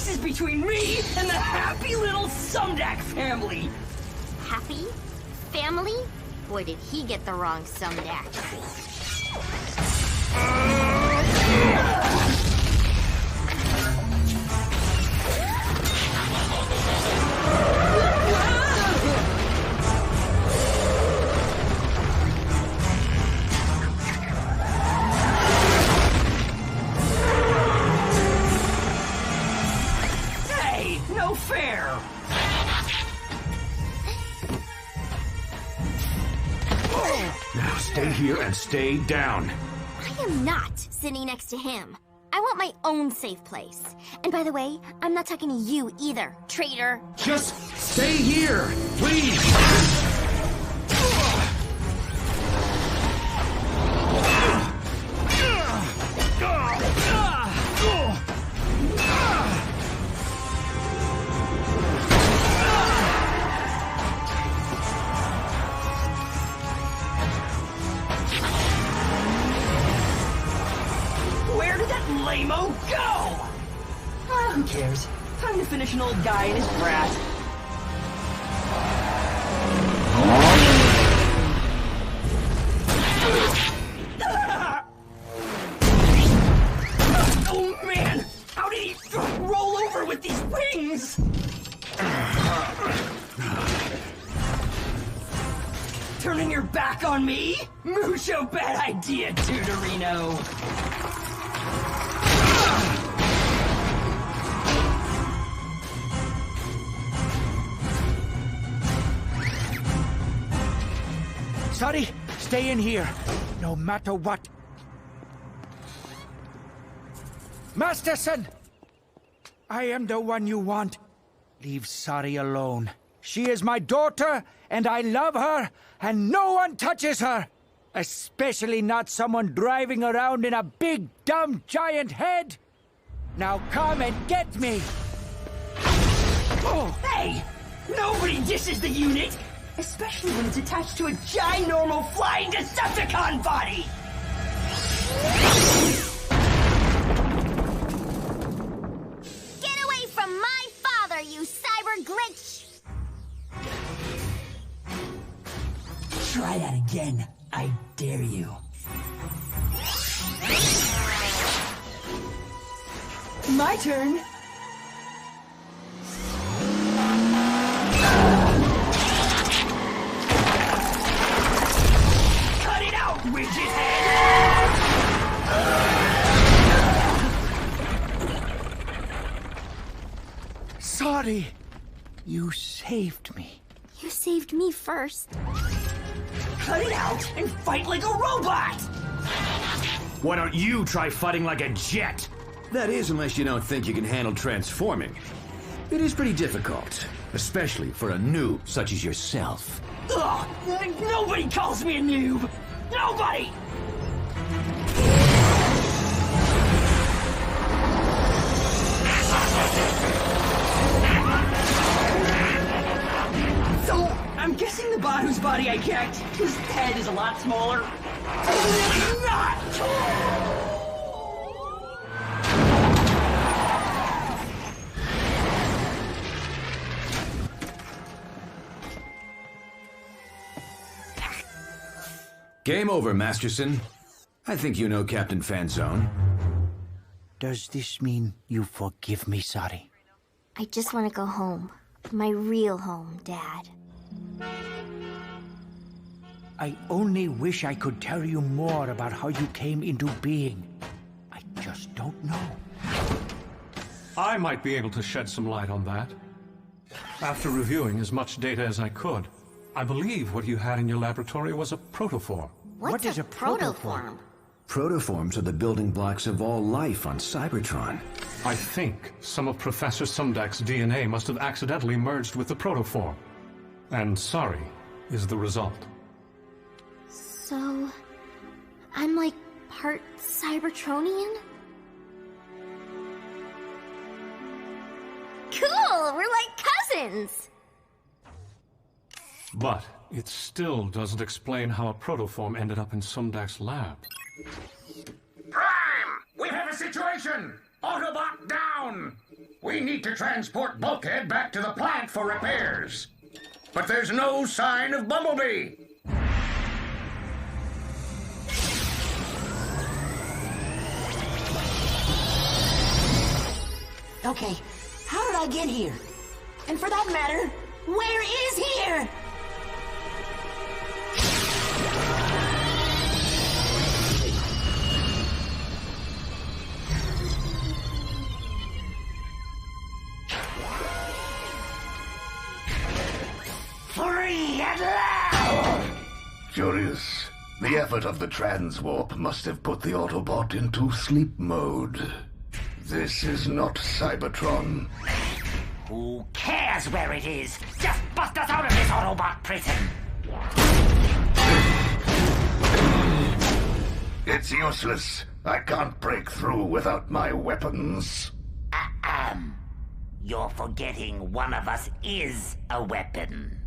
This is between me and the happy little Sumdac family. Happy? Family? Boy, did he get the wrong Sumdac. Hey, no fair. Now stay here and stay down. I am not sitting next to him. I want my own safe place. And by the way, I'm not talking to you either, traitor. Just stay here, please. Where did that lame-o go? Ah, who cares? Time to finish an old guy and his brat. Oh man! How did he roll over with these wings? Turning your back on me? Mucho bad idea, Tutorino. Sorry, stay in here, no matter what. Masterson! I am the one you want. Leave Sari alone. She is my daughter, and I love her, and no one touches her. Especially not someone driving around in a big, dumb, giant head. Now come and get me. Oh, hey! Nobody dishes the unit! Especially when it's attached to a ginormal flying Decepticon body! Get away from my father, you cyber glitch! Try that again. I dare you. My turn. Cut it out, widget head! Sorry, you saved me. You saved me first. Cut it out and fight like a robot! Why don't you try fighting like a jet? That is, unless you don't think you can handle transforming. It is pretty difficult, especially for a noob such as yourself. Ugh! Nobody calls me a noob! Nobody! So, I'm guessing the bot whose body I kicked, his head is a lot smaller. Really not! Game over, Masterson. I think you know Captain Fanzone. Does this mean you forgive me, Sari? I just want to go home. My real home, Dad. I only wish I could tell you more about how you came into being. I just don't know. I might be able to shed some light on that. After reviewing as much data as I could, I believe what you had in your laboratory was a protoform. What is a protoform? Protoforms are the building blocks of all life on Cybertron. I think some of Professor Sumdak's DNA must have accidentally merged with the protoform. And sorry is the result. So, I'm like part Cybertronian? Cool! We're like cousins! But it still doesn't explain how a protoform ended up in Sumdak's lab. Prime! We have a situation! Autobot down! We need to transport Bulkhead back to the plant for repairs. But there's no sign of Bumblebee. Okay, how did I get here? And for that matter, where is here? Free at last! Curious. The effort of the transwarp must have put the Autobot into sleep mode. This is not Cybertron. Who cares where it is? Just bust us out of this Autobot prison! It's useless. I can't break through without my weapons. You're forgetting one of us is a weapon.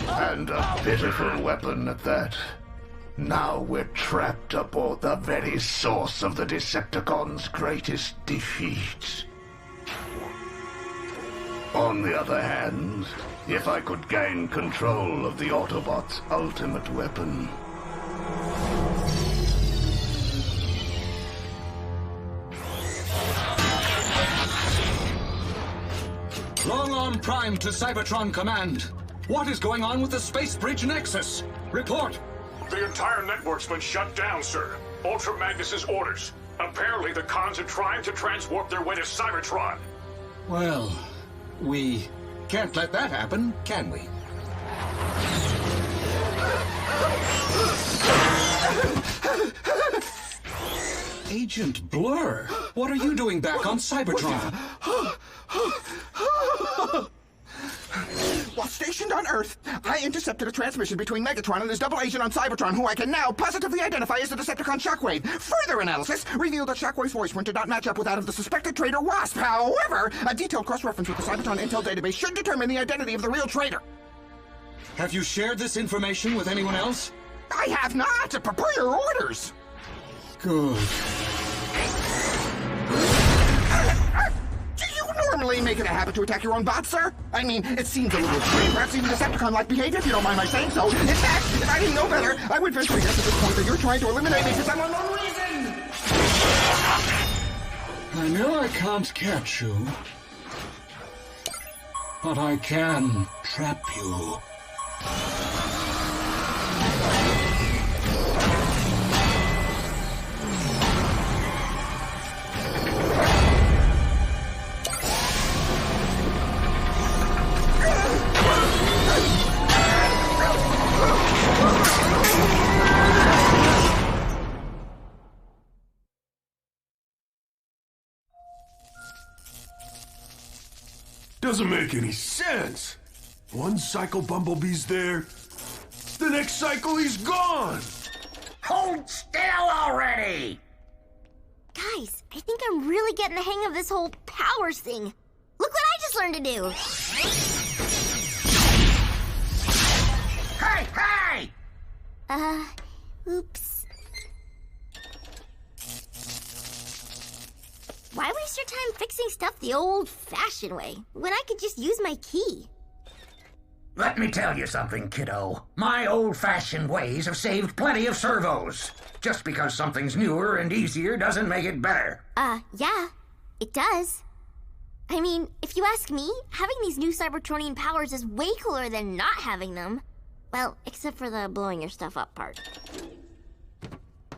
And a pitiful weapon at that. Now we're trapped aboard the very source of the Decepticons' greatest defeat. On the other hand, if I could gain control of the Autobot's ultimate weapon... Long-Arm Prime to Cybertron Command. What is going on with the Space Bridge Nexus? Report. The entire network's been shut down, sir. Ultra Magnus's orders. Apparently the cons are trying to transwarp their way to Cybertron. Well, we can't let that happen, can we? Agent Blur, what are you doing back on Cybertron? While stationed on Earth, I intercepted a transmission between Megatron and his double agent on Cybertron, who I can now positively identify as the Decepticon Shockwave. Further analysis revealed that Shockwave's voice print did not match up with that of the suspected traitor Wasp. However, a detailed cross-reference with the Cybertron intel database should determine the identity of the real traitor. Have you shared this information with anyone else? I have not! Per your orders! Good. Do you normally make it a habit to attack your own bots, sir? I mean, it seems a little extreme, perhaps even Decepticon-like behavior, if you don't mind my saying so. In fact, if I didn't know better, I would venture to guess at this point that you're trying to eliminate me for some unknown reason! I know I can't catch you, but I can trap you. Doesn't make any sense. One cycle Bumblebee's there, the next cycle he's gone. Hold still already! Guys, I think I'm really getting the hang of this whole powers thing. Look what I just learned to do. Hey! Oops. Why waste your time fixing stuff the old-fashioned way, when I could just use my key? Let me tell you something, kiddo. My old-fashioned ways have saved plenty of servos. Just because something's newer and easier doesn't make it better. Yeah, it does. I mean, if you ask me, having these new Cybertronian powers is way cooler than not having them. Well, except for the blowing your stuff up part.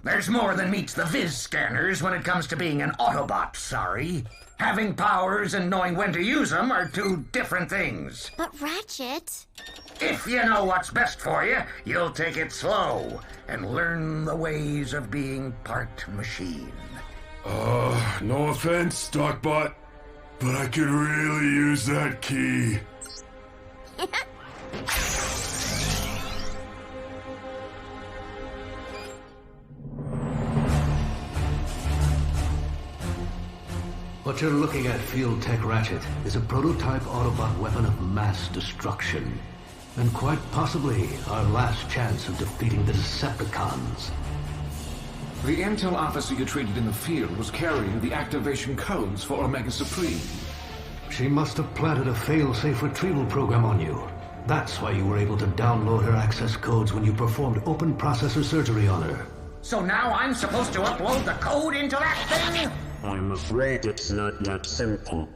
There's more than meets the viz scanners when it comes to being an Autobot, sorry. Having powers and knowing when to use them are two different things. But Ratchet... If you know what's best for you, you'll take it slow and learn the ways of being part machine. No offense, Stockbot, but I could really use that key. What you're looking at, Field Tech Ratchet, is a prototype Autobot weapon of mass destruction. And quite possibly our last chance of defeating the Decepticons. The intel officer you treated in the field was carrying the activation codes for Omega Supreme. She must have planted a fail-safe retrieval program on you. That's why you were able to download her access codes when you performed open processor surgery on her. So now I'm supposed to upload the code into that thing? I'm afraid it's not that simple.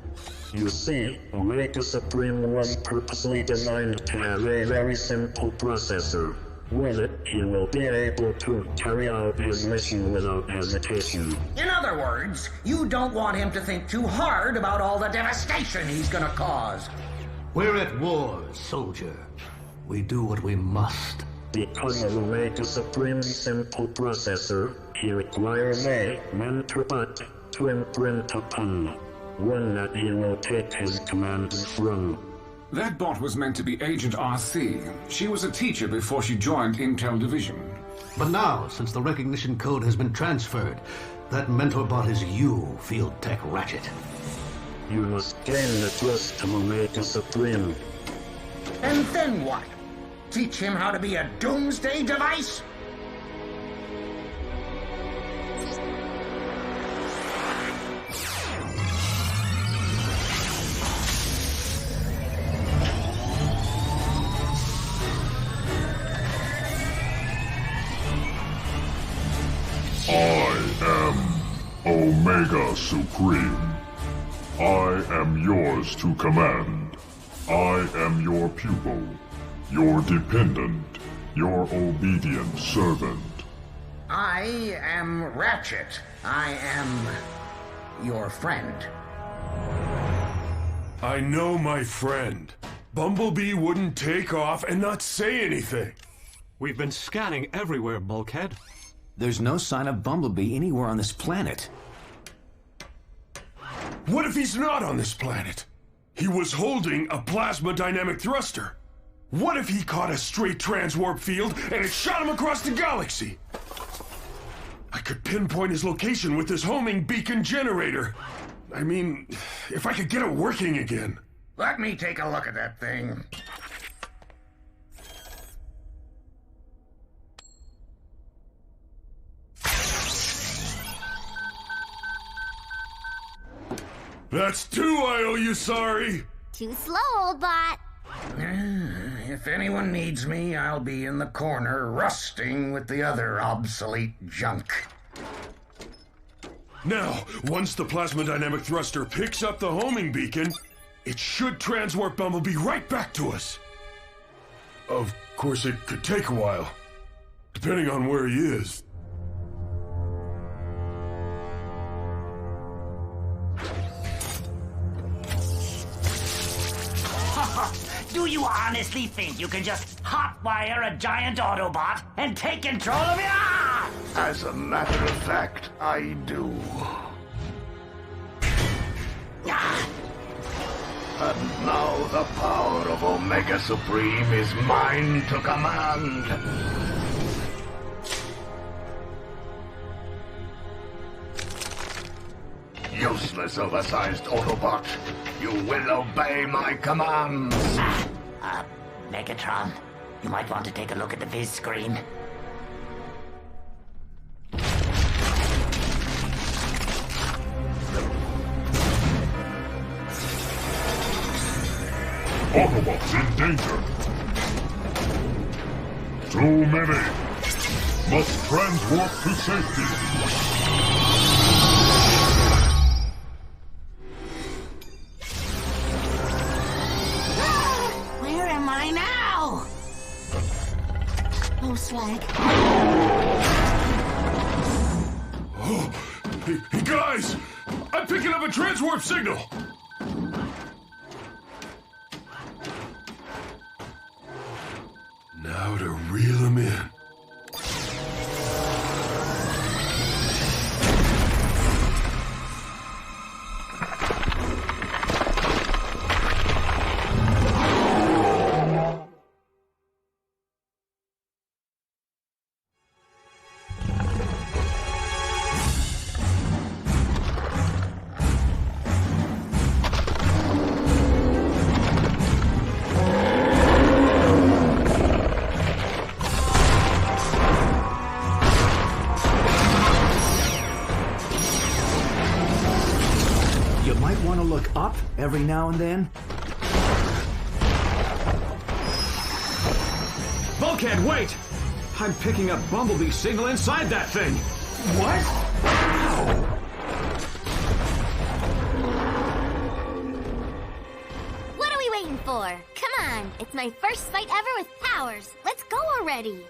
You see, Omega Supreme was purposely designed to have a very simple processor. With it, he will be able to carry out his mission without hesitation. In other words, you don't want him to think too hard about all the devastation he's gonna cause. We're at war, soldier. We do what we must. Because of Omega Supreme's simple processor, he requires a mentor bot to imprint upon. One that he will take his commands from. That bot was meant to be Agent RC. She was a teacher before she joined Intel Division. But now, since the recognition code has been transferred, that mentor bot is you, Field Tech Ratchet. You must gain the trust of Omega Supreme. And then what? Teach him how to be a doomsday device? Omega Supreme. I am yours to command. I am your pupil, your dependent, your obedient servant. I am Ratchet. I am your friend. I know, my friend. Bumblebee wouldn't take off and not say anything. We've been scanning everywhere, Bulkhead. There's no sign of Bumblebee anywhere on this planet. What if he's not on this planet? He was holding a plasma dynamic thruster. What if he caught a straight transwarp field and it shot him across the galaxy? I could pinpoint his location with this homing beacon generator. I mean, if I could get it working again. Let me take a look at that thing. That's two, I owe you sorry. Too slow, old bot. If anyone needs me, I'll be in the corner rusting with the other obsolete junk. Now, once the plasma dynamic thruster picks up the homing beacon, it should transwarp Bumblebee right back to us. Of course, it could take a while, depending on where he is. Do you honestly think you can just hotwire a giant Autobot and take control of it? Ah! As a matter of fact, I do. And now the power of Omega Supreme is mine to command. Useless, oversized Autobot. You will obey my commands. Megatron, you might want to take a look at the viz screen. Autobots in danger. Too many. Must transwarp to safety. Oh, Slag. Oh, hey, guys! I'm picking up a transwarp signal! Now to reel him in. every now and then. Bulkhead, wait! I'm picking up Bumblebee signal inside that thing! What? What are we waiting for? Come on, it's my first fight ever with powers. Let's go already.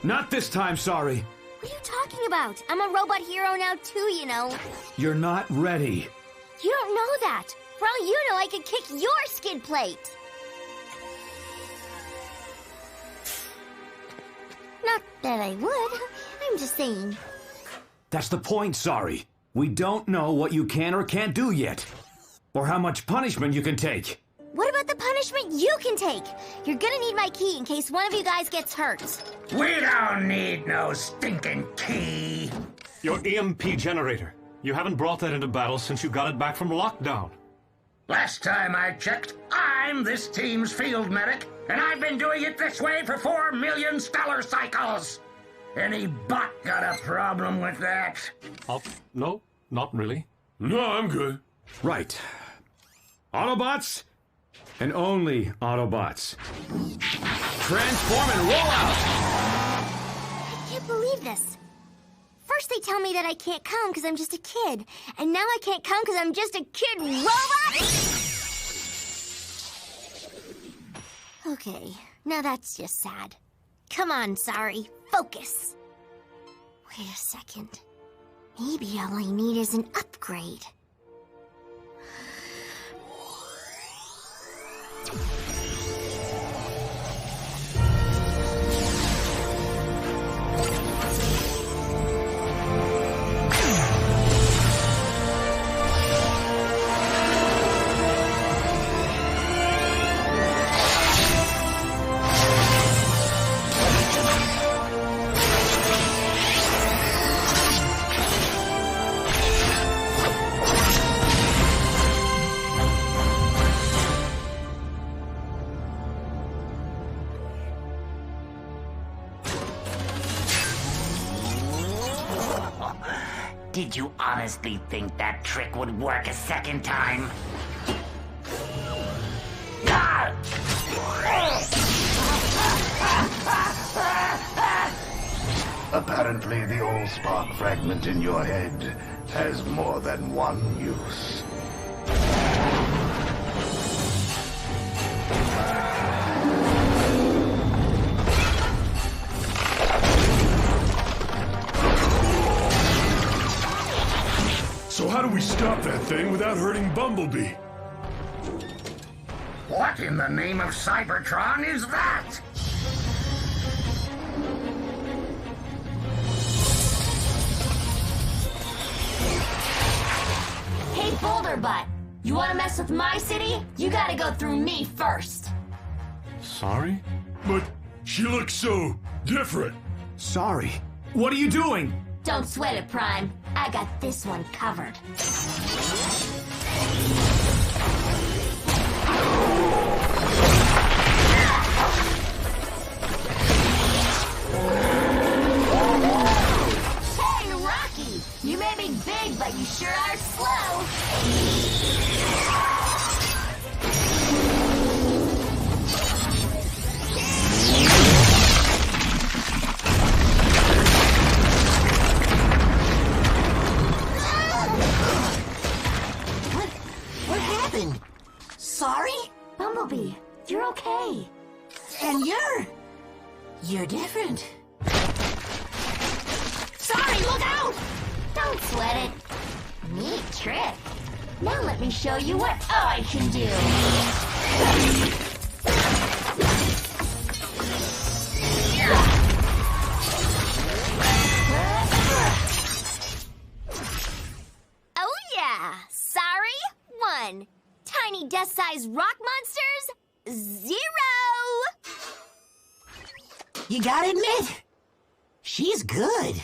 Not this time, sorry. What are you talking about? I'm a robot hero now too, you know. You're not ready. You don't know that. For all you know, I could kick your skid plate. Not that I would. I'm just saying. That's the point, sorry. We don't know what you can or can't do yet. Or how much punishment you can take. What about the punishment you can take? You're gonna need my key in case one of you guys gets hurt. We don't need no stinking key. Your EMP generator. You haven't brought that into battle since you got it back from lockdown. Last time I checked, I'm this team's field medic, and I've been doing it this way for 4 million stellar cycles. Any bot got a problem with that? No, not really. No, I'm good. Right. Autobots? And only Autobots. Transform and roll out! I can't believe this. First they tell me that I can't come because I'm just a kid. And now I can't come because I'm just a kid robot? Okay, now that's just sad. Come on, sorry. Focus. Wait a second. Maybe all I need is an upgrade. Did you honestly think that trick would work a second time? Apparently, the old spark fragment in your head has more than one use. So how do we stop that thing without hurting Bumblebee? What in the name of Cybertron is that? Hey, Boulder Butt, you want to mess with my city? You gotta go through me first. Sorry? But she looks so different. Sorry. What are you doing? Don't sweat it, Prime. I got this one covered. Hey, Rocky! You may be big, but you sure are slow. What happened? Sorry? Bumblebee, you're okay. And you're different. Sorry, look out! Don't sweat it. Neat trick. Now let me show you what I can do. Oh yeah! Sorry, 1. Tiny dust-sized rock monsters, 0! You gotta admit, she's good.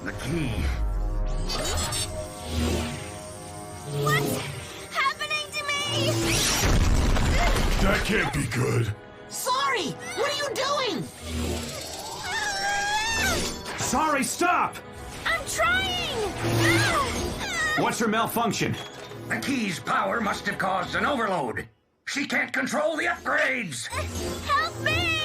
The key. What's happening to me? That can't be good. Sorry, what are you doing? Sorry, stop! I'm trying! What's her malfunction? The key's power must have caused an overload. She can't control the upgrades! Help me!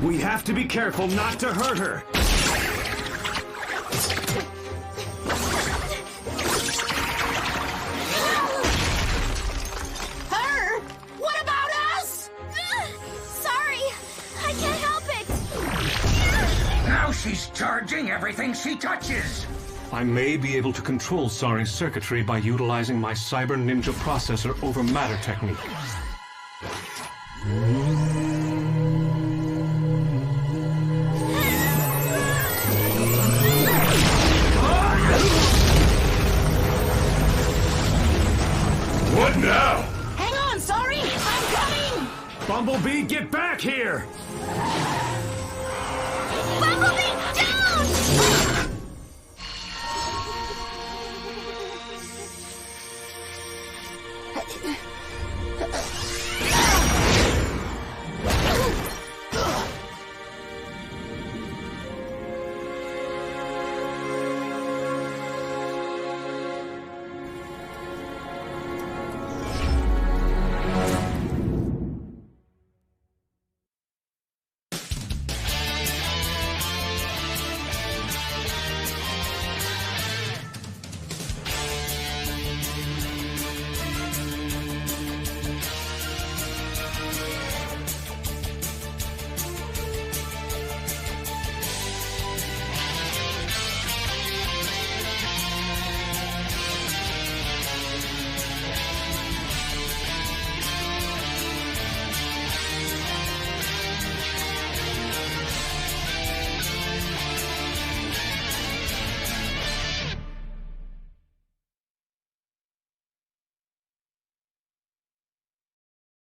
We have to be careful not to hurt her. Her? What about us? Sorry, I can't help it. Now she's charging everything she touches! I may be able to control Sari's circuitry by utilizing my Cyber Ninja processor over matter technique. What now? Hang on, sorry! I'm coming! Bumblebee, get back here!